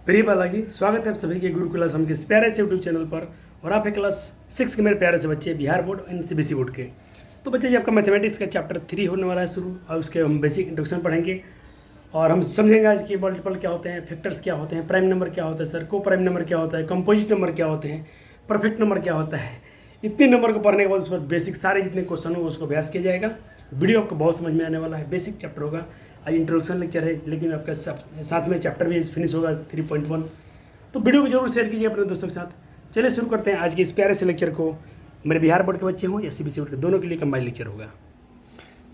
प्रिय बालाजी, स्वागत है आप सभी के गुरुकुल असम के इस प्यारे से यूट्यूब चैनल पर। और आप है क्लास 6 के मेरे प्यारे से बच्चे, Bihar board and CBSE board के। तो बच्चे जी, आपका मैथमेटिक्स का चैप्टर 3 होने वाला है शुरू, और उसके हम बेसिक इंट्रोडक्शन पढ़ेंगे। और हम समझेंगे आज कि मल्टीपल क्या होते हैं, फैक्टर्स क्या होते हैं, प्राइम नंबर क्या होता है सर, को प्राइम नंबर क्या होता है, कंपोजिट नंबर क्या होते हैं, परफेक्ट नंबर क्या होता है। इतने नंबर को पढ़ने के बाद उस पर बेसिक सारे जितने क्वेश्चन हो उसको अभ्यास किया जाएगा। वीडियो आपको बहुत समझ में आने वाला है। बेसिक चैप्टर होगा, आज इंट्रोडक्शन लेक्चर है, लेकिन आपका साथ में चैप्टर भी फिनिश होगा 3.1। तो वीडियो को जरूर शेयर कीजिए अपने दोस्तों के साथ। चलिए शुरू करते हैं आज के इस प्यारे से लेक्चर को। मेरे बिहार बोर्ड के बच्चे हों या सीबीएसई बोर्ड के, दोनों के लिए कंबाइंड लेक्चर होगा।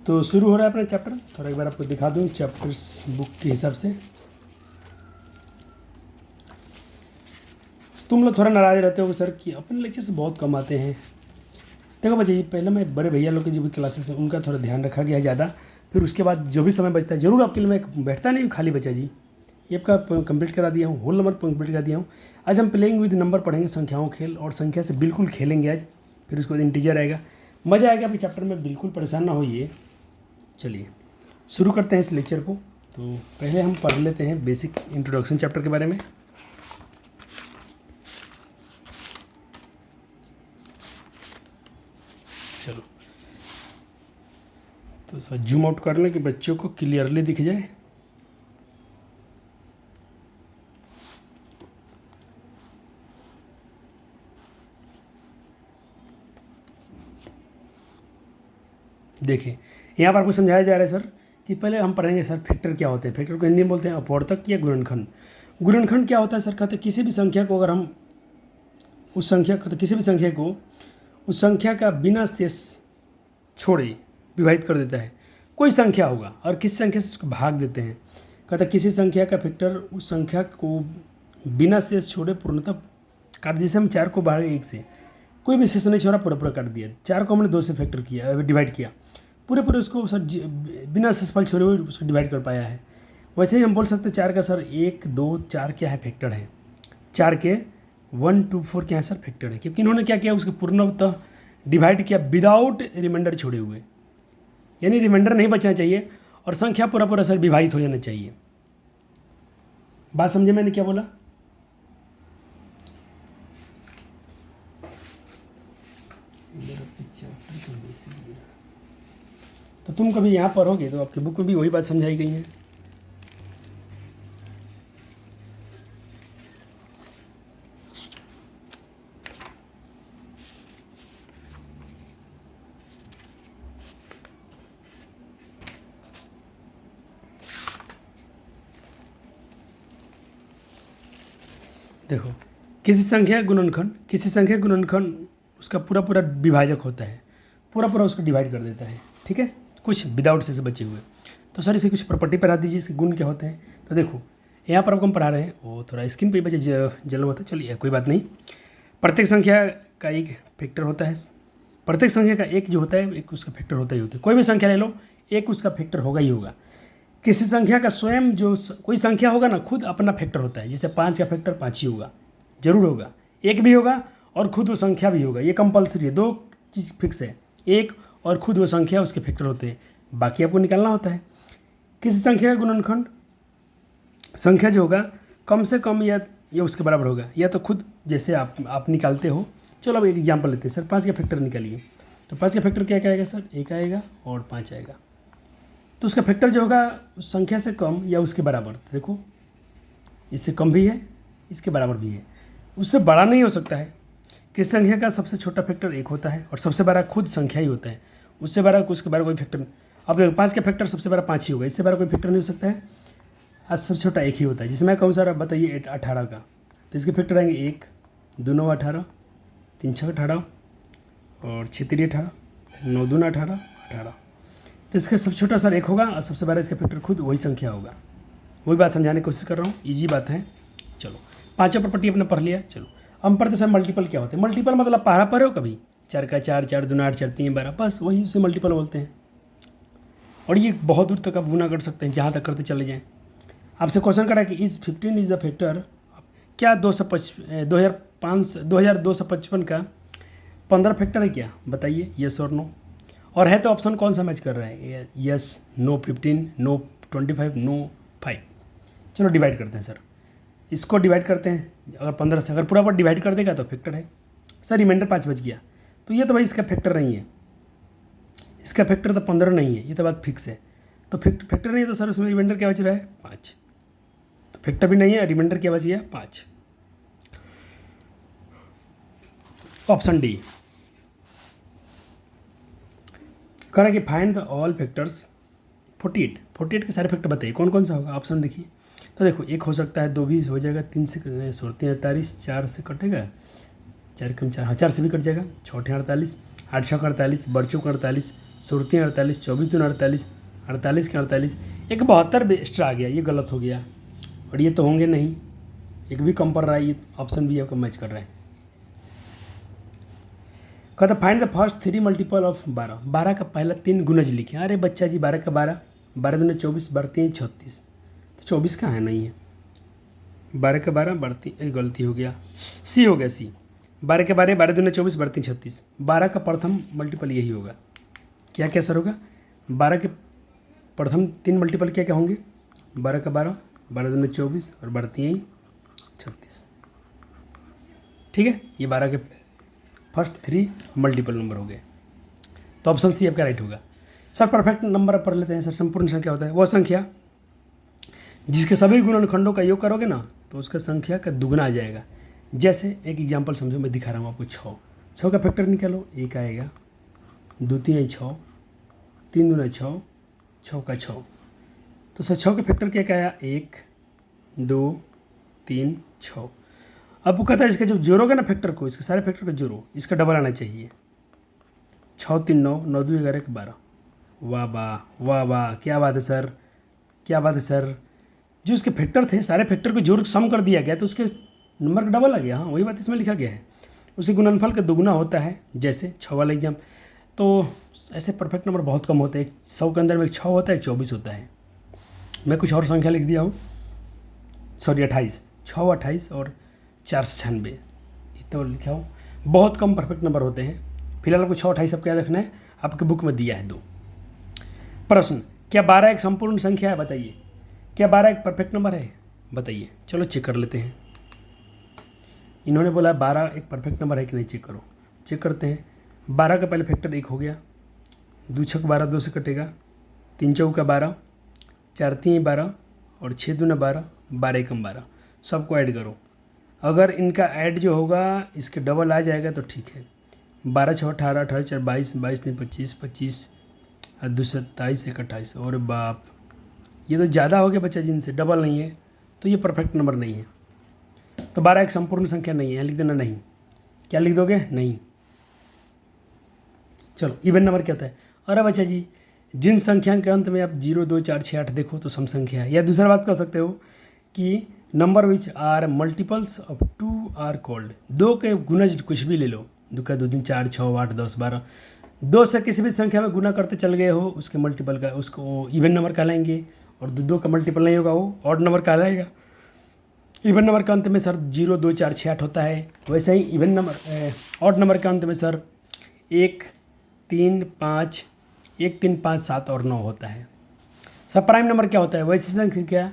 तो शुरू हो रहा है अपना चैप्टर। थोड़ा एक बार आपको दिखा दूँ चैप्टर्स बुक के हिसाब से। तुम लोग थोड़ा नाराज रहते हो सर कि अपने लेक्चर से बहुत कम आते हैं। देखो बच्चे, पहले मैं बड़े भैया लोग की जो भी क्लासेस हैं उनका थोड़ा ध्यान रखा गया है ज़्यादा। फिर उसके बाद जो भी समय बचता है जरूर आपके लिए मैं बैठता नहीं हूँ खाली बच्चा जी। ये आपका कंप्लीट करा दिया हूँ, होल नंबर कंप्लीट करा दिया हूँ। आज हम प्लेइंग विद नंबर पढ़ेंगे, संख्याओं खेल, और संख्या से बिल्कुल खेलेंगे आज। फिर उसके बाद इंटीजर आएगा, मज़ा आएगा। आपके चैप्टर में बिल्कुल परेशान ना होइए। चलिए शुरू करते हैं इस लेक्चर को। तो पहले हम पढ़ लेते हैं बेसिक इंट्रोडक्शन चैप्टर के बारे में। चलो तो थोड़ा जूम आउट कर लें कि बच्चों को क्लियरली दिख जाए। देखिए, यहाँ पर आपको समझाया जा रहा है सर कि पहले हम पढ़ेंगे सर फैक्टर क्या होते हैं। फैक्टर को हिंदी में बोलते हैं अपवर्तक या गुणनखंड। गुणनखंड क्या होता है सर? कहते हैं किसी भी संख्या को अगर हम उस संख्या को किसी भी संख्या को उस संख्या का बिना शेष छोड़े विभाजित कर देता है। कोई संख्या होगा और किसी संख्या से उसको भाग देते हैं। कहता है किसी संख्या का फैक्टर उस संख्या को बिना शेष छोड़े पूर्णतः काट। जैसे हम 4 को भागे 1 से, कोई भी शेष नहीं छोड़ा, पूरा पूरा काट दिया। 4 को हमने 2 से फैक्टर किया, डिवाइड किया, पूरे पूरे उसको सर बिना शेषफल छोड़े हुए उसको डिवाइड कर पाया है। वैसे ही हम बोल सकते हैं 4 का सर 1 2 4 क्या है फैक्टर है। 4 के 1 2 4 क्या है सर फैक्टर है, क्योंकि इन्होंने क्या किया उसको पूर्णतः डिवाइड किया विदाउट रिमाइंडर छोड़े हुए। यानी रिमाइंडर नहीं बचना चाहिए और संख्या पूरा पूरा सर विभाजित हो जाना चाहिए। बात समझे मैंने क्या बोला? तो तुम कभी यहाँ पढ़ोगे तो आपकी बुक में भी वही बात समझाई गई है। देखो, किसी संख्या गुणनखंड उसका पूरा पूरा विभाजक होता है, पूरा पूरा उसको डिवाइड कर देता है। ठीक है, कुछ विदाउट से बचे हुए। तो सर इसे कुछ प्रॉपर्टी पढ़ा दीजिए, इसके गुण क्या होते हैं। तो देखो यहाँ पर आपको हम पढ़ा रहे हैं, वो थोड़ा स्क्रीन पे बचे जल होता है। चलिए कोई बात नहीं। प्रत्येक संख्या का एक फैक्टर होता है। प्रत्येक संख्या का एक जो होता है, एक उसका फैक्टर होता ही होता है। कोई भी संख्या ले लो, एक उसका फैक्टर होगा ही होगा। किसी संख्या का स्वयं जो कोई संख्या होगा ना, खुद अपना फैक्टर होता है। जैसे 5 का फैक्टर 5 ही होगा, जरूर होगा। एक भी होगा और खुद वो संख्या भी होगा, ये कंपलसरी है। 2 चीज़ फिक्स है, एक और खुद वो संख्या उसके फैक्टर होते हैं, बाकी आपको निकालना होता है। किसी संख्या का गुणनखंड, संख्या जो होगा कम से कम या ये उसके बराबर होगा, या तो खुद जैसे आप निकालते हो। चलो अब एक एग्जाम्पल लेते हैं सर, 5 का फैक्टर निकालिए। तो 5 का फैक्टर क्या आएगा सर? 1 आएगा और 5 आएगा। तो उसका फैक्टर जो होगा उस संख्या से कम या उसके बराबर। तो देखो, इससे कम भी है, इसके बराबर भी है, उससे बड़ा नहीं हो सकता है। किस संख्या का सबसे छोटा फैक्टर 1 होता है और सबसे बड़ा खुद संख्या ही होता है। उससे बड़ा उसके बड़ा कोई फैक्टर नहीं। अब देखो 5 का फैक्टर सबसे बड़ा 5 ही होगा, इससे बड़ा कोई फैक्टर नहीं हो सकता है। आज सबसे छोटा 1 ही होता है। जिसमें कहूँ सर आप बताइए 18 का, तो इसके फैक्टर आएंगे 1 2 9 18, 3 6 18 और 6 3 18, 9 2 18 18। तो इसका सबसे छोटा सर 1 होगा और सबसे बड़ा इसका फैक्टर खुद वही संख्या होगा। वही बात समझाने की कोशिश कर रहा हूँ, ईजी बात है। चलो 5 प्रॉपर्टी अपने पढ़ लिया। चलो हम पढ़ते सर मल्टीपल क्या होते हैं। मल्टीपल मतलब पढ़ा पढ़े हो कभी? 4 का 4 4 2 8 4 3 12, बस वही उसे मल्टीपल बोलते हैं। और ये बहुत दूर तक आप गुना कर सकते हैं, जहाँ तक करते चले जाएँ। आपसे क्वेश्चन करा कि इस 15 इज द फैक्टर, क्या 2255 का 15 फैक्टर है क्या? बताइए यस और नो। और है तो ऑप्शन कौन सा मैच कर रहा है? Yes, no 15, no 25, no 5। चलो डिवाइड करते हैं सर। इसको डिवाइड करते हैं अगर 15 से, अगर पूरा पर डिवाइड कर देगा तो फैक्टर है। सर रिमाइंडर 5 बच गया, तो ये तो भाई इसका फैक्टर नहीं है, इसका फैक्टर तो 15 नहीं है, ये तो बात फिक्स है। तो फैक्टर नहीं है तो सर उसमें रिमाइंडर क्या बच रहा है 5, तो फैक्टर भी नहीं है, रिमाइंडर क्या बच गया 5। ऑप्शन डी कह रहा है कि फाइंड द ऑल फैक्टर्स 48 के सारे फैक्टर बताइए कौन कौन सा होगा। ऑप्शन देखिए, तो देखो एक हो सकता है, 2 भी हो जाएगा, 3 से 16 48, 4 से कटेगा, 4 कम 4, हाँ 4 से भी कट जाएगा, 6 48, 8 6 48, बर्चों का 48, 16 48, 24 दून 48, 48 के 48, एक 72 एक्स्ट्रा आ गया, ये गलत हो गया, और ये तो होंगे नहीं, एक भी कम पड़ रहा है, ये ऑप्शन भी आपको मैच कर रहा है। कहता find the first 3 multiple of 12, 12 का पहला 3 गुणज लिखे। अरे बच्चा जी 12 का 12, 12 दूनी 24, 12 3 36, तो 24 कहाँ है, नहीं है, 12 का 12 बढ़ती, गलती हो गया, सी हो गया, सी 12 के 12, 12 दूनी 24, 12 3 36, 12 का प्रथम मल्टीपल यही होगा। क्या क्या सर होगा, 12 के प्रथम 3 मल्टीपल क्या क्या होंगे, 12 का 12, 12 दूनी 24 और 12 3 36, ठीक है, ये 12 के फर्स्ट 3 मल्टीपल नंबर हो गए, तो ऑप्शन सी आपका राइट होगा। सर परफेक्ट नंबर पढ़ लेते हैं। सर संपूर्ण संख्या होता है वह संख्या जिसके सभी गुणनखंडों का योग करोगे ना तो उसका संख्या का दुगना आ जाएगा। जैसे एक एग्जांपल समझो, मैं दिखा रहा हूँ आपको, 6 का फैक्टर निकालो, 1 आएगा, 2 3 6, 3 दूना 6, 6 का 6, तो सर 6 का फैक्टर क्या क्या आया, 1 2 3 6। अब वो कहता है इसका जब जोड़ोगे ना फैक्टर को, इसके सारे फैक्टर को जोड़ो, इसका डबल आना चाहिए, 6 3 9, 9 2 11 12। वाह वाह वाह वाह, क्या बात है सर, क्या बात है सर, जो इसके फैक्टर थे सारे फैक्टर को जोड़ सम कर दिया गया तो उसके नंबर का डबल आ गया। हाँ वही बात इसमें लिखा गया है, उसी गुणनफल का दुगुना होता है, जैसे 6 वाला एग्जाम। तो ऐसे परफेक्ट नंबर बहुत कम होते हैं, 100 के अंदर में 6 होता है, 24 होता है। मैं कुछ और संख्या लिख दिया हूँ, सॉरी 28, 6 28 और 4 96, इतना लिखा हूँ। बहुत कम परफेक्ट नंबर होते हैं। फिलहाल आपको 6 28 सबको याद रखना है, आपके बुक में दिया है 2। प्रश्न, क्या 12 एक संपूर्ण संख्या है, बताइए। क्या 12 एक परफेक्ट नंबर है, बताइए। चलो चेक कर लेते हैं। इन्होंने बोला 12 एक परफेक्ट नंबर है कि नहीं, चेक करो। चेक करते हैं। 12 का पहले फैक्टर 1 हो गया, 2 6 12, 2 से कटेगा, 3 चौका 12, 4 3 12 और 6 दूना 12, 12 एकम 12, सबको ऐड करो। अगर इनका ऐड जो होगा इसके डबल आ जाएगा तो ठीक है। 12 6 18, 18 4 22, 22 3 25, 25 और 2 27, 1 28। और बाप, ये तो ज़्यादा हो गया बच्चा, जिनसे डबल नहीं है तो ये परफेक्ट नंबर नहीं है। तो 12 एक संपूर्ण संख्या नहीं है, यहाँ लिख देना नहीं। क्या लिख दोगे, नहीं। चलो इवन नंबर क्या होता है। अरे बच्चा जी, जिन संख्या के अंत में आप 0 2 4 6 8 देखो तो सम संख्या है। या दूसरा बात कर सकते हो कि number which are multiples of 2 are called, 2 के गुणज कुछ भी ले लो, 2 का 2 दिन 4 6 8 10 12, 2 से किसी भी संख्या में गुना करते चल गए हो, उसके मल्टीपल का उसको इवन नंबर कहलाएंगे। और 2 का मल्टीपल नहीं होगा वो ऑड नंबर कहलाएगा। इवन नंबर के अंत में सर 0 2 4 6 8 होता है, वैसे ही इवन नंबर ऑड नंबर के अंत में सर 1 3 5 1 3 5 7 और 9 होता है। सब प्राइम नंबर क्या होता है, वैसी संख्या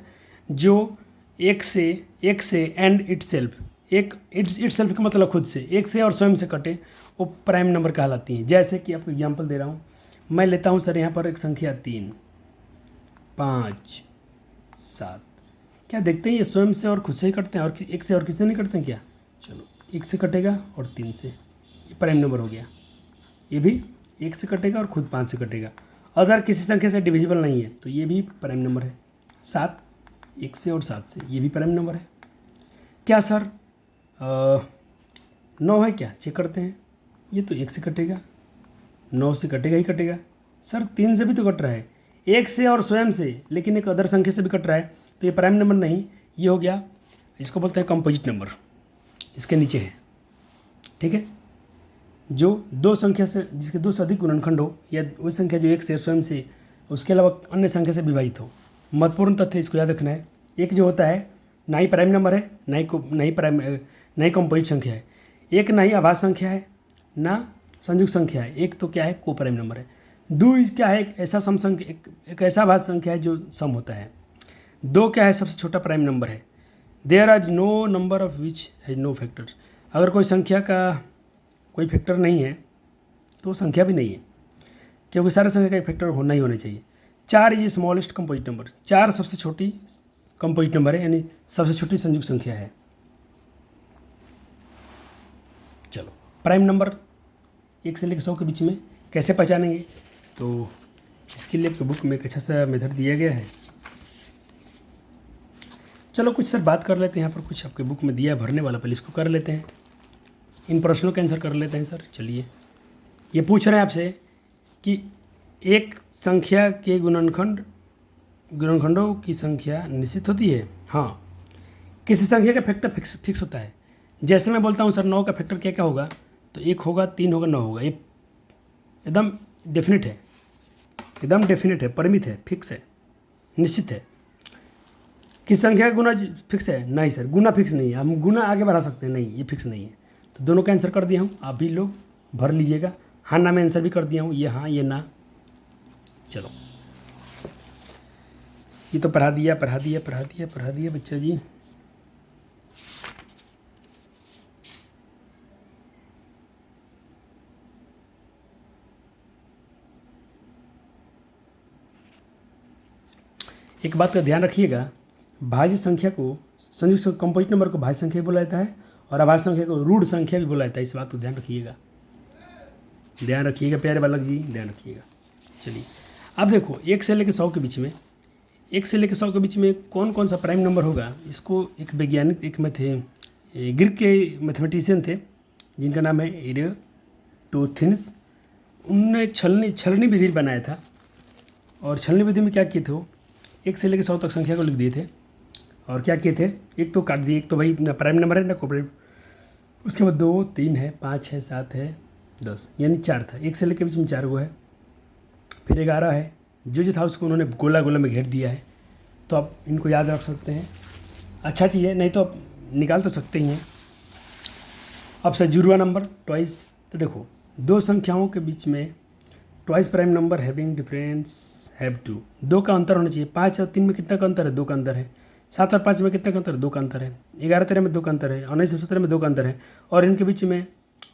जो एक से एंड इटसेल्फ, एक इटसेल्फ का मतलब खुद से, एक से और स्वयं से कटे, वो प्राइम नंबर कहलाती हैं। जैसे कि आपको एग्जांपल दे रहा हूँ, मैं लेता हूँ सर यहाँ पर एक संख्या 3 5 7, क्या देखते हैं ये स्वयं से और खुद से ही कटते हैं, और एक से और किसी नहीं कटते हैं क्या। चलो 1 से कटेगा और 3 से, ये प्राइम नंबर हो गया। ये भी 1 से कटेगा और खुद 5 से कटेगा। अगर किसी संख्या से डिविजिबल नहीं है तो ये भी प्राइम नंबर है। 7 1 से और 7 से, ये भी प्राइम नंबर है। क्या सर 9 है क्या, चेक करते हैं। ये तो 1 से कटेगा, 9 से कटेगा ही कटेगा। सर 3 से भी तो कट रहा है, 1 से और स्वयं से, लेकिन एक अदर संख्या से भी कट रहा है, तो ये प्राइम नंबर नहीं, ये हो गया, इसको बोलते हैं कंपोजिट नंबर। इसके नीचे है, ठीक है। जो 2 संख्या से, जिसके 2 से अधिक गुणनखंड हो, या वो संख्या जो 1 से स्वयं से, उसके अलावा अन्य संख्या से विभाजित हो। महत्वपूर्ण तथ्य इसको याद रखना है। एक जो होता है ना ही प्राइम नंबर है, ना ही कंपोजिट संख्या है। एक ना ही आभास संख्या है, ना संयुक्त संख्या है। एक तो क्या है, को प्राइम नंबर है। 2 क्या है, एक ऐसा सम संख्या, एक ऐसा आभास संख्या है जो सम होता है। 2 क्या है, सबसे छोटा प्राइम नंबर है। There are no number of which has no factor. अगर कोई संख्या का कोई फैक्टर नहीं है तो वो संख्या भी नहीं है, क्योंकि सारे संख्या का एक फैक्टर होना ही होना चाहिए। 4 इज स्मॉलेस्ट कंपोजिट नंबर, 4 सबसे छोटी कंपोजिट नंबर है, यानी सबसे छोटी संयुक्त संख्या है। चलो, प्राइम नंबर 1 से लेकर 100 के बीच में कैसे पहचानेंगे, तो इसके लिए आपके बुक में एक अच्छा सा मेथड दिया गया है। चलो कुछ सर बात कर लेते हैं, यहाँ पर कुछ आपके बुक में दिया है भरने वाला, पहले इसको कर लेते हैं, इन प्रश्नों के आंसर कर लेते हैं सर। चलिए, ये पूछ रहे हैं आपसे कि एक संख्या के गुणनखंडों की संख्या निश्चित होती है। हाँ, किसी संख्या का फैक्टर फिक्स होता है। जैसे मैं बोलता हूँ सर 9 का फैक्टर क्या क्या होगा, तो 1 होगा, 3 होगा, 9 होगा। ये एकदम डेफिनेट है, एकदम डेफिनेट है, परिमित है, फिक्स है, निश्चित है। किस संख्या का गुना फिक्स है? नहीं सर, गुना फिक्स नहीं है, हम गुना आगे बढ़ा सकते हैं, नहीं ये फिक्स नहीं है। तो दोनों का आंसर कर दिया हूँ, आप भी लोग भर लीजिएगा। हाँ ना में आंसर भी कर दिया हूँ, ये हाँ ये ना। चलो, ये तो पढ़ा दिया बच्चा जी। एक बात का ध्यान रखिएगा, भाज्य संख्या को, संयुक्त कंपोजिट नंबर को भाज्य संख्या भी बोला जाता है और अभाज्य संख्या को रूढ़ संख्या भी बोला जाता है। इस बात को ध्यान रखिएगा, ध्यान रखिएगा प्यारे बालक जी, ध्यान रखिएगा। चलिए, अब देखो 1 से लेकर 100 के बीच में, 1 से लेकर 100 के बीच में कौन कौन सा प्राइम नंबर होगा, इसको एक वैज्ञानिक, एक में थे ग्रीक के मैथमेटिशियन थे जिनका नाम है एरिस्टोथेनस। उन्होंने एक छलनी विधि बनाया था, और छलनी विधि में क्या किए थे वो, 1 से लेकर 100 तक संख्या को लिख दिए थे, और क्या किए थे, एक तो काट दिए, एक तो भाई ना प्राइम नंबर है ना कोऑपरेटिव, उसके बाद 2, 3 है, 5 है, 7 है, 10, यानी 4 था। 1 से लेकर बीच में 4 गो है, फिर 11 है, जो था उसको उन्होंने गोला गोला में घेर दिया है। तो आप इनको याद रख सकते हैं, अच्छा चीज़ है, नहीं तो आप निकाल तो सकते ही हैं। अब सर जुड़वा नंबर ट्वाइस, तो देखो दो संख्याओं के बीच में twice prime number having difference have two, 2 का अंतर होना चाहिए। 5 और 3 में कितना का अंतर है? 2 का अंतर है। 7 और 5 में कितना का अंतर है? 2 का अंतर है। 11 13 में 2 का अंतर है, 19 और 17 में 2 का अंतर है, और इनके बीच में,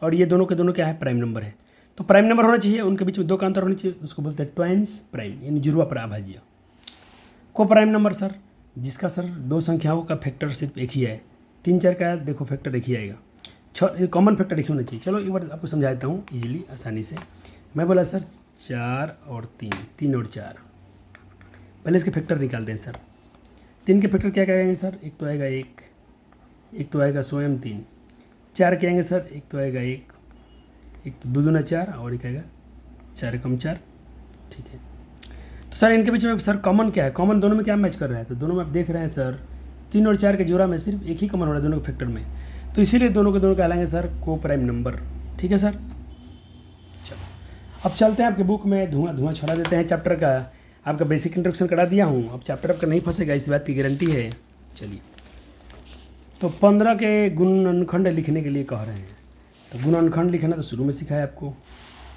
और ये दोनों के दोनों क्या है? प्राइम नंबर है। तो प्राइम नंबर होना चाहिए, उनके बीच में 2 का अंतर होना चाहिए, उसको बोलते हैं ट्वाइंस प्राइम, यानी जुड़वा अभाज्य। को प्राइम नंबर सर, जिसका सर 2 संख्याओं का फैक्टर सिर्फ एक ही है। 3 4 का देखो फैक्टर एक ही आएगा, 6 कॉमन फैक्टर एक ही होना चाहिए। चलो एक बार आपको समझा देता हूँ इजीली, आसानी से। मैं बोला सर 4 और 3, 3 और 4, पहले इसके फैक्टर निकालते हैं सर। 3 के फैक्टर क्या क्या आएंगे सर? एक तो आएगा 1, एक तो आएगा स्वयं 3। 4 के आएंगे सर, एक तो आएगा 1, एक तो 2 दूना 4, और एक आएगा 4 कम 4। ठीक है, तो सर इनके बीच में सर कॉमन क्या है? कॉमन दोनों में क्या मैच कर रहा है? तो दोनों में आप देख रहे हैं सर 3 और 4 के जोड़ा में सिर्फ एक ही कॉमन हो रहा है दोनों के फैक्टर में, तो इसीलिए दोनों के दोनों कहलाएंगे सर को प्राइम नंबर। ठीक है सर, चलो अब चलते हैं आपके बुक में, धुआं छोड़ा देते हैं चैप्टर का। आपका बेसिक इंट्रोडक्शन करा दिया हूँ, अब चैप्टर आपका नहीं फंसेगा, इस बात की गारंटी है। चलिए, तो 15 के गुणनखंड लिखने के लिए कह रहे हैं, तो गुणनखंड लिखना तो शुरू में सिखाया आपको।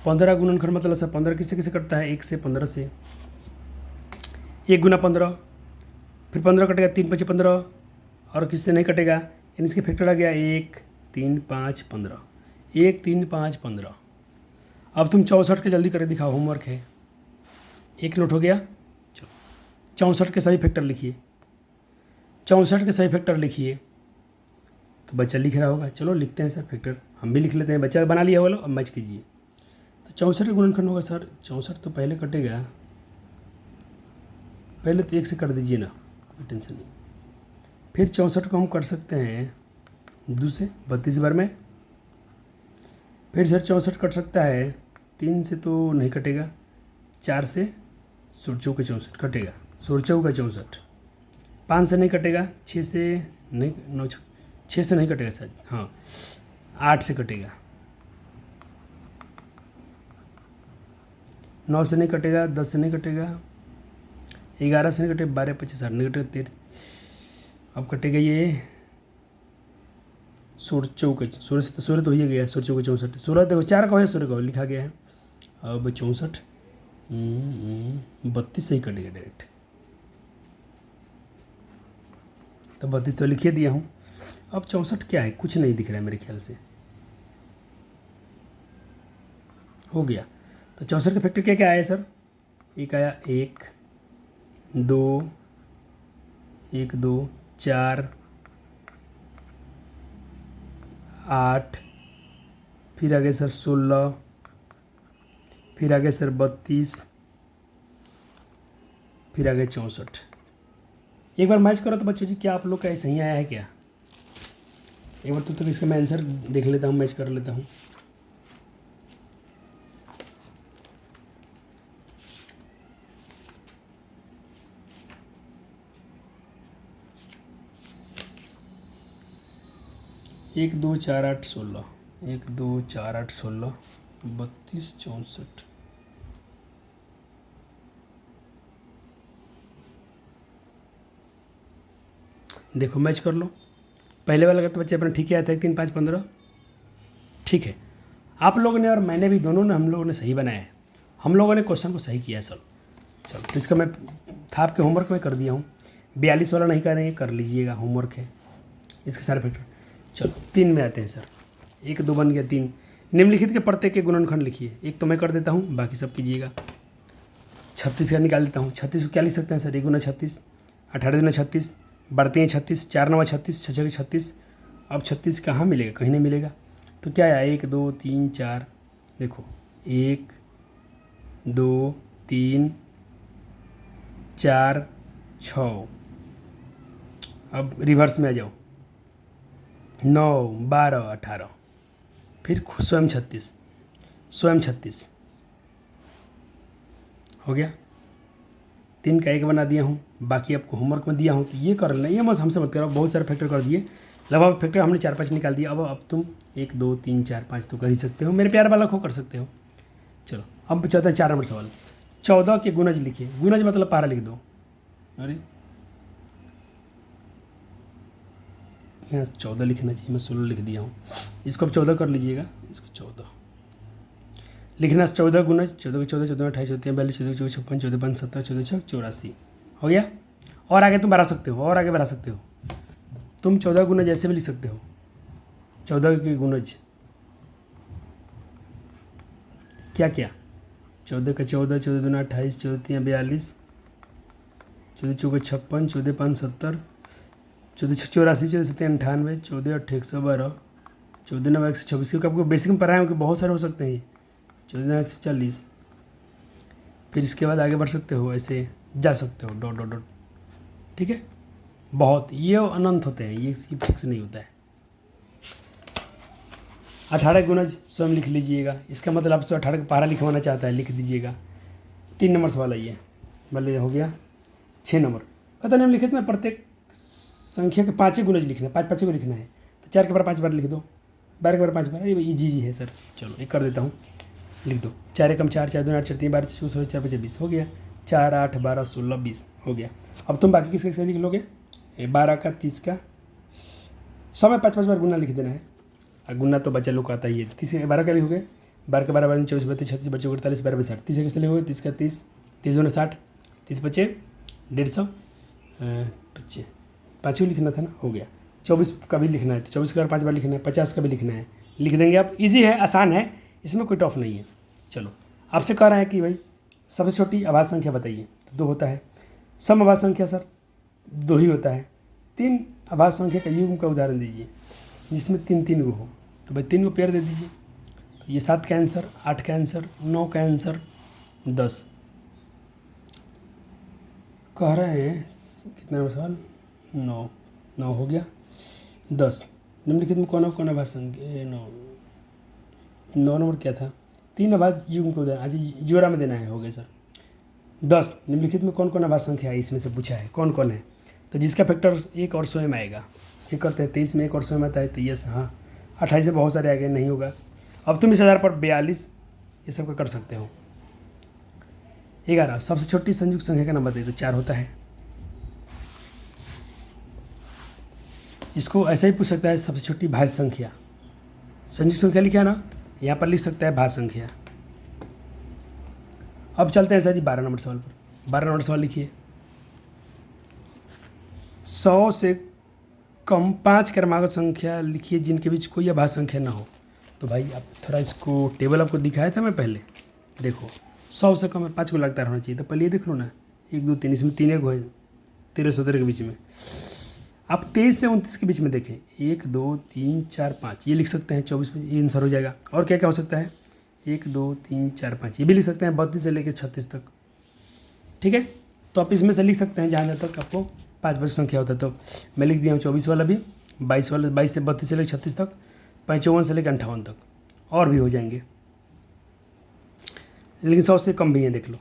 15 गुणनखंड मतलब सर 15 किससे किससे कटता है? 1 से 15 से, 1 गुना 15, फिर 15 कटेगा, 3 5 15, और किससे नहीं कटेगा? यानी इसके फैक्टर आ गया 1 3 5 15, 1 3 5 15। अब तुम 64 के जल्दी करके दिखाओ, होमवर्क है। एक नोट हो गया, चलो 64 के सही फैक्टर लिखिए, 64 के सही फैक्टर लिखिए। तो बच्चा लिख रहा होगा, चलो लिखते हैं सर फैक्टर, हम भी लिख लेते हैं, बच्चा बना लिया होगा, अब मैच कीजिए। तो 64 का गुणनखंड होगा सर, 64 तो पहले कटेगा, पहले तो 1 से कर दीजिए ना, कोई टेंशन नहीं। फिर 64 को हम कर सकते हैं 2 से, 32 बार में। फिर सर 64 कट सकता है 3 से, तो नहीं कटेगा, 4 से, 16 का 64 कटेगा, 16 का 64। 5 से नहीं कटेगा, 6 से नहीं, 9 6 से नहीं कटेगा शायद, हाँ 8 से कटेगा, 9 से नहीं कटेगा, 10 से नहीं कटेगा, 11 से नहीं कटेगा, 12 25 8 नहीं कटेगा, 13, अब कटेगा ये 16 से, तो 16 तो हो ही गया, 16 64, 16 देखो 4 का है, 16 का लिखा गया है। अब 64 32 से ही कटेगा डायरेक्ट, तो 32 तो लिखिए दिया हूँ। अब 64 क्या है, कुछ नहीं दिख रहा है मेरे ख्याल से। हो गया। तो 64 का फैक्टर क्या क्या आया सर? एक आया 1 2 1 2 4 8, फिर आगे सर 16, फिर आगे सर 32, फिर आगे 64। एक बार मैच करो तो बच्चों जी, क्या आप लोग का ऐसे ही आया है क्या? एक बार तो इसका मैं आंसर देख लेता हूँ, मैच कर लेता हूँ। एक 2 4 8 16, 1 2 4 8 16, 32 64। देखो मैच कर लो। पहले वाला का तो बच्चे अपने ठीक ही आया था, 1 3 5 15। ठीक है, आप लोगों ने और मैंने भी, दोनों ने, हम लोगों ने सही बनाया है। हम लोगों ने क्वेश्चन को सही किया है सर। चलो तो इसका मैं था आपके होमवर्क में कर दिया हूँ। 42 वाला नहीं करेंगे, कर लीजिएगा, होमवर्क है इसके सारे फैक्टर। चलो 3 में आते हैं सर। 1 2 बन गया 3। निम्नलिखित के प्रत्येक के गुणनखंड लिखिए। एक तो मैं कर देता हूँ, बाकी सब कीजिएगा। 36 का निकाल देता हूँ। 36 को क्या लिख सकते हैं सर? 1 गुना 36, 18 गुना 36, बढ़ते हैं 36, 4 9 36, 6 6 36। अब 36 कहाँ मिलेगा? कहीं नहीं मिलेगा। तो क्या आया? 1 2 3 4, देखो 1 2 3 4 6। अब रिवर्स में आ जाओ, 9 12 18, फिर स्वयं 36, स्वयं 36 हो गया। 3 का 1 बना दिया हूँ। बाकी आपको होमवर्क में दिया हूँ तो ये कर लेना, ये मत हमसे मत करो। बहुत सारे फैक्टर कर दिए, लगभग फैक्टर हमने 4 5 निकाल दिया। अब तुम 1 2 3 4 5 तो कर ही सकते हो, मेरे प्यार वाला को कर सकते हो। चलो अब चलते हैं 4 नंबर सवाल। 14 के गुणज लिखिए। गुणज मतलब पारा लिख दो। अरे यहाँ 14 लिखना चाहिए, मैं 16 लिख दिया हूँ। इसको अब 14 कर लीजिएगा। इसको 14 लिखना। 14 गुणज, 14 के 14, 14 28 होते हैं 42, 14 14 56, 14 5 17, 14 6 84 हो गया। और आगे तुम बढ़ा सकते हो, और आगे बढ़ा सकते हो तुम। 14 गुणज ऐसे भी लिख सकते हो। 14 के गुणज क्या क्या? 14 का 14, 14 दूना 28, 14 3 42, 14 चौके 56, 14 5 70, 14 6 84, 14 7 98, 14 8 112, 14 9 126। क्योंकि आपको बेसिक में पढ़ाए होंगे, बहुत सारे हो सकते हैं ये। 14 140। फिर इसके बाद आगे बढ़ सकते हो, ऐसे जा सकते हो, डॉट डॉट डॉट। ठीक है, बहुत ये अनंत होते हैं, ये इसकी फिक्स नहीं होता है। 18 गुणज स्वयं लिख लीजिएगा। इसका मतलब आपसे 18 का पारा लिखवाना चाहता है, लिख दीजिएगा। 3 नंबर सवाल आइए, भले हो गया। 6 नंबर कहता निम्नलिखित में प्रत्येक संख्या के 5 गुणज लिखना है। 5 5 को लिखना है तो 4 के बार 5 बार लिख दो, 12 के बार 5 बार। अरे ईजी जी है सर। चलो एक कर देता हूँ, लिख दो। 4 एकम 4, 4 दूना 8, 4 3 12, 24 4 5 20 हो गया। 4 8 12 16 20 हो गया। अब तुम बाकी किसके लिख लोगे? 12 का 30 का सब में 5 5 बार गुना लिख देना है। और गुना तो बच्चा लोग को आता ही है। 30 12 का लिखोगे, 12 के 12 12 24 32 36 बच्चे 48 12 60। 30 कैसे लिखोगे? 30 का 30, 30 दूना 60, 30 बच्चे 150 बच्चे 5 ही लिखना था ना, हो गया। 24 का भी लिखना है तो 24 के बार 5 बार लिखना है। 50 का भी लिखना है, लिख देंगे आप। ईजी है, आसान है, इसमें कोई टफ नहीं है। चलो आपसे कह रहे हैं कि भाई सबसे छोटी अभाज्य संख्या बताइए, तो 2 होता है। सम अभाज्य संख्या सर 2 ही होता है। 3 अभाज्य संख्या का युग्म का उदाहरण दीजिए जिसमें 3 3 गो हो, तो भाई 3 को पेयर दे दीजिए। तो ये 7 का आंसर, 8 का आंसर, 9 का आंसर, 10 कह रहे हैं। कितना नंबर सवाल? 9 हो गया। 10 निम्नलिखित में कौन कौन अभाज्य संख्या? 9 नंबर क्या था? 3 अभाज्य युग्म को उदाहरण, आज जोड़ा में देना है, हो गया सर। 10 निम्नलिखित में कौन कौन अभाज्य संख्या है, इसमें से पूछा है कौन कौन है। तो जिसका फैक्टर 1 और स्वयं आएगा, चेक करते हैं। 23 में 1 और स्वयं आता है तो यस, हाँ। 28 से बहुत सारे आ गए, नहीं होगा। अब तुम इस आधार पर 42 ये सब का कर सकते हो। 11 सबसे छोटी संयुक्त संख्या का नंबर दे, तो 4 होता है। इसको ऐसा ही पूछ सकता है, सबसे छोटी भाज्य संख्या। संयुक्त संख्या लिखा है ना, यहाँ पर लिख सकता है भाज्य संख्या। अब चलते हैं सर जी 12 नंबर सवाल पर। 12 नंबर सवाल लिखिए। 100 से कम 5 क्रमागत संख्या लिखिए जिनके बीच कोई अभाज्य संख्या ना हो। तो भाई आप थोड़ा इसको टेबल आपको दिखाया था मैं पहले, देखो 100 से कम 5 को लगातार होना चाहिए। तो पहले ये देख लो ना, 1 2 3, इसमें 3 एक है 13 17 के बीच में। आप 23 से 29 के बीच में देखें, 1 2 3 4 5 ये लिख सकते हैं, 24 ये आंसर हो जाएगा। और क्या क्या हो सकता है, 1 2 3 4 5 ये भी लिख सकते हैं, 32 से लेकर 36 तक। ठीक है, तो आप इसमें से लिख सकते हैं जहाँ तक आपको 5 संख्या होता है। तो मैं लिख दिया हूँ 24 वाला भी, 22 वाला, 22 से 32 से लेकर 36 तक, 55 से लेकर 58 तक, और भी हो जाएंगे, लेकिन 100 से कम भी हैं, देख लो।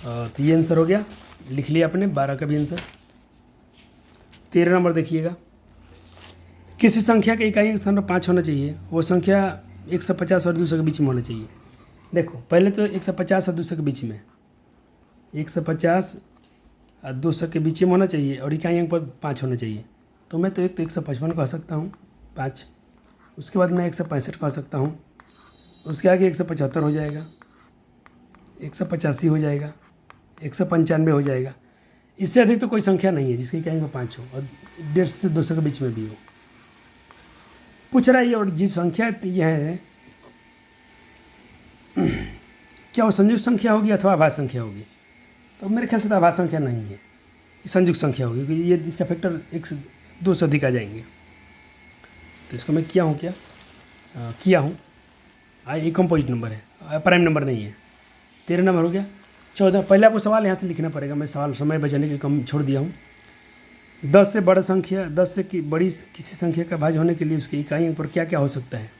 तो ये आंसर हो गया, लिख लिया आपने 12 का भी आंसर। 13 नंबर देखिएगा, किसी संख्या के इकाई स्थान पर 5 होना चाहिए, वो संख्या 150 और 200 के बीच में होना चाहिए। देखो पहले तो 150 और 200 के बीच में, 150 और 200 के बीच में होना चाहिए, और इकाई अंक पर 5 होना चाहिए। तो मैं तो एक तो 155 कह सकता हूँ 5, उसके बाद मैं 165 कह सकता हूँ, उसके आगे 175 हो जाएगा, 185 हो जाएगा, 195 हो जाएगा। इससे अधिक तो कोई संख्या नहीं है जिसकी इकाई में 5 हो और 150 से 200 के बीच में भी हो। पूछ रहा है ये, और जिस संख्या यह है क्या वो संयुक्त संख्या होगी अथवा अभाज्य संख्या होगी। तो मेरे ख्याल से तो अभाज्य संख्या नहीं है, ये संयुक्त संख्या होगी, क्योंकि ये इसका फैक्टर 1 से 2 से अधिक आ जाएंगे। तो इसको मैं किया हूँ, किया हूँ। ये कंपोजिट नंबर है, प्राइम नंबर नहीं है। 13 नंबर हो गया। 14 पहले आपको सवाल यहाँ से लिखना पड़ेगा, मैं सवाल समय बचाने के लिए कम छोड़ दिया हूँ। 10 से बड़ा संख्या, 10 से बड़ी किसी संख्या का भाज्य होने के लिए उसकी इकाई अंक पर क्या क्या हो सकता है।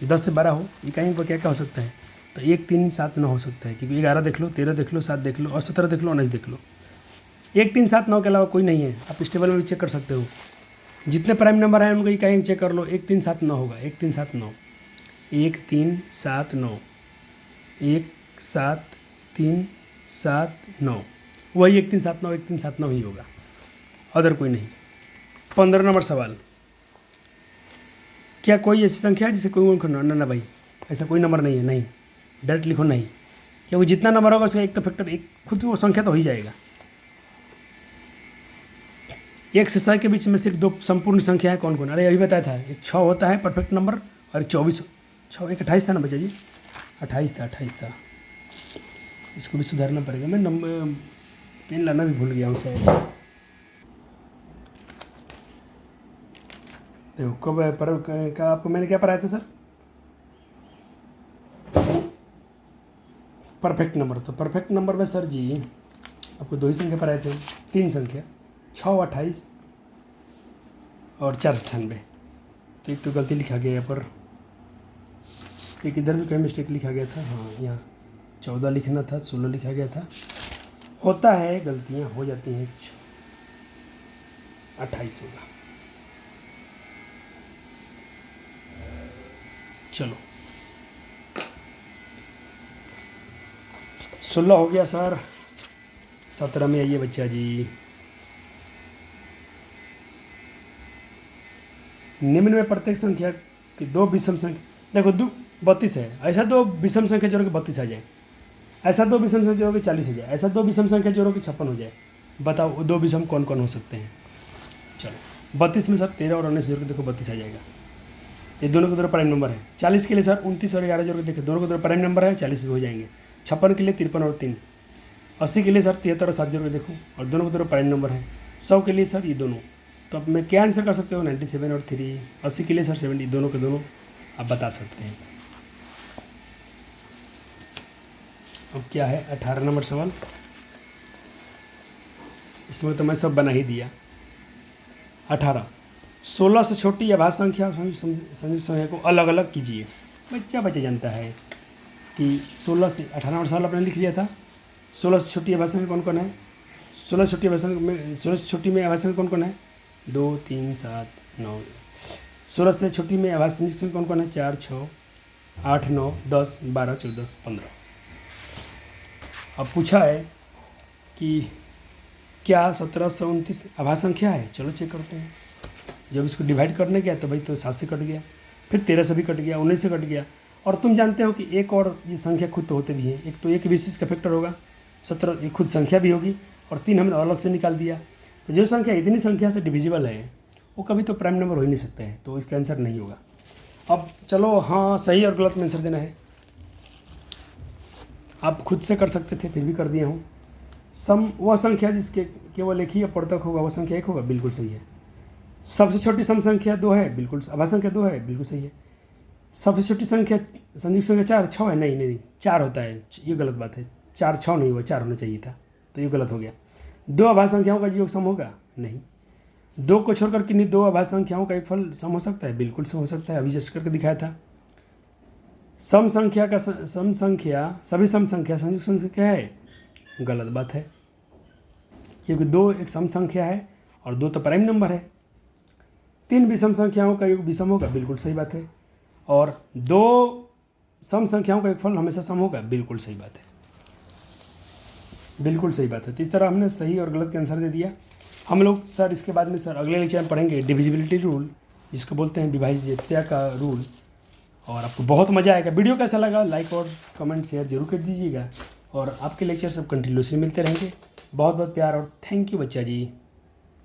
10 से बड़ा हो, इकाई अंक पर क्या क्या हो सकता है। तो 1 3 7 9 हो सकता है, क्योंकि 11 देख लो, 13 देख लो, 7 देख लो, और 17 देख लो, 19 देख लो। 1 3 7 9 के अलावा कोई नहीं है। आप इस टेबल में भी चेक कर सकते हो, जितने प्राइम नंबर हैं उनका इकाई अंक चेक कर लो। 1 3 7 9 होगा, 1 3 7 9, 1 3 7 9, 1 7 3 7 9, वही 1 3 7 9 1 3 7 9 ही होगा, अदर कोई नहीं। 15 नंबर सवाल, क्या कोई ऐसी संख्या है जिसे कोई अंक ना भाई, ऐसा कोई नंबर नहीं है। नहीं, डायरेक्ट लिखो नहीं, क्योंकि जितना नंबर होगा उसका एक तो फैक्टर, एक खुद वो संख्या तो हो ही जाएगा। 1 से 100 के बीच में सिर्फ 2 संपूर्ण संख्या है, कौन कौन। अरे अभी बताया था, एक 6 होता है परफेक्ट नंबर, और एक 24, 6 एक 28 था ना बच्चा जी, 28 था। इसको भी सुधारना पड़ेगा, मैं नंबर पेन लाना भी भूल गया हूँ शायद। देखो कब पर का आपको मैंने क्या पढ़ाया था सर, परफेक्ट नंबर। तो परफेक्ट नंबर में सर जी आपको 2 ही संख्या पढ़ाए थे, 3 संख्या, 6 28 और 4 96। तो एक तो गलती लिखा गया यहाँ पर, एक इधर भी कहीं मिस्टेक लिखा गया था। हाँ, यहाँ 14 लिखना था, 16 लिखा गया था। होता है, गलतियाँ हो जाती हैं। 28 होगा। चलो 16 हो गया सर। 17 में आइए बच्चा जी। निम्न में प्रत्येक संख्या की 2 विषम संख्या, देखो 32 है, ऐसा 2 विषम संख्या जोड़ो कि 32 आ जाए, ऐसा 2 विषम संख्या जोड़ो कि 40 हो जाए, ऐसा 2 विषम संख्या जोड़ो कि 56 हो जाए। बताओ 2 विषम कौन कौन हो सकते हैं। चलो 32 में सर 13 और 19 जोड़ के देखो 32 आ जाएगा। ये दोनों के दोनों प्राइम नंबर है। 40 के लिए सर 29 और 11 जोड़ के देखो, दोनों के दोनों प्राइम नंबर है, 40 भी हो जाएंगे। 56 के लिए 53 और 3, 80 के लिए सर 73 और 7 जोड़ के देखो, और दोनों के दोनों प्राइम नंबर है। 100 के लिए सर ये दोनों, तो अब मैं क्या आंसर कर सकते हो, 97 और 3। 80 के लिए सर 70, दोनों के दोनों आप बता सकते हैं। अब क्या है 18 नंबर सवाल, इसमें तो मैं सब बना ही दिया। 18, 16 से छोटी अभाज्य संख्या संयुक्त संख्या को अलग अलग कीजिए। बच्चा जानता है कि 16 से 18 नंबर सवाल आपने लिख लिया था। 16 से छोटी अभाज्य संख्या कौन कौन है, 16 छोटी अभाज्य में, 16 से छोटी में अभाज्य संख्या कौन कौन है, 2 3 7 9। 16 से छोटी में अभाज्य संख्या कौन कौन है, 4 6 8 9 10 12 14 15। अब पूछा है कि क्या 1729 अभाज्य संख्या है। चलो चेक करते हैं। जब इसको डिवाइड करने गया तो भाई तो 7 से कट गया, फिर 13 से भी कट गया, 19 से कट गया। और तुम जानते हो कि एक और ये संख्या खुद तो होते भी हैं, एक तो एक विशेष का फैक्टर होगा, 17 एक खुद संख्या भी होगी, और 3 हमने अलग से निकाल दिया। तो जो संख्या इतनी संख्या से डिविजिबल है वो कभी तो प्राइम नंबर हो ही नहीं सकता है, तो इसका आंसर नहीं होगा। अब चलो हाँ सही और गलत में आंसर देना है। आप खुद से कर सकते थे, फिर भी कर दिया हूँ। सम वह संख्या जिसके केवल एक ही अपवर्तक होगा वह संख्या 1 होगा, बिल्कुल सही है। सबसे छोटी सम संख्या 2 है, बिल्कुल अभाज्य संख्या 2 है, बिल्कुल सही है। सबसे छोटी संख्या संयुक्त संख्या 4 6 है, नहीं 4 होता है, ये गलत बात है। 4 6 नहीं हुआ, 4 होना चाहिए था, तो ये गलत हो गया। 2 अभाज्य संख्याओं का योग सम होगा, नहीं। 2 को छोड़कर किन्हीं 2 अभाज्य संख्याओं का एक फल सम हो सकता है, बिल्कुल सम हो सकता है, अभी जस्ट करके दिखाया था। सम संख्या का सम संख्या सभी सम संख्या संयुक्त संख्या है, गलत बात है, क्योंकि 2 एक सम संख्या है और 2 तो प्राइम नंबर है। 3 विषम संख्याओं का योग विषम होगा, बिल्कुल सही बात है। और 2 सम संख्याओं का एक फल हमेशा सम होगा, बिल्कुल सही बात है, बिल्कुल सही बात है। तो इस तरह हमने सही और गलत के आंसर दे दिया। हम लोग सर इसके बाद में सर अगले लेक्चर में पढ़ेंगे डिविजिबिलिटी रूल, जिसको बोलते हैं विभाज्यता का रूल, और आपको बहुत मज़ा आएगा। वीडियो कैसा लगा लाइक और कमेंट शेयर जरूर कर दीजिएगा, और आपके लेक्चर सब कंटिन्यूसली मिलते रहेंगे। बहुत बहुत प्यार और थैंक यू बच्चा जी।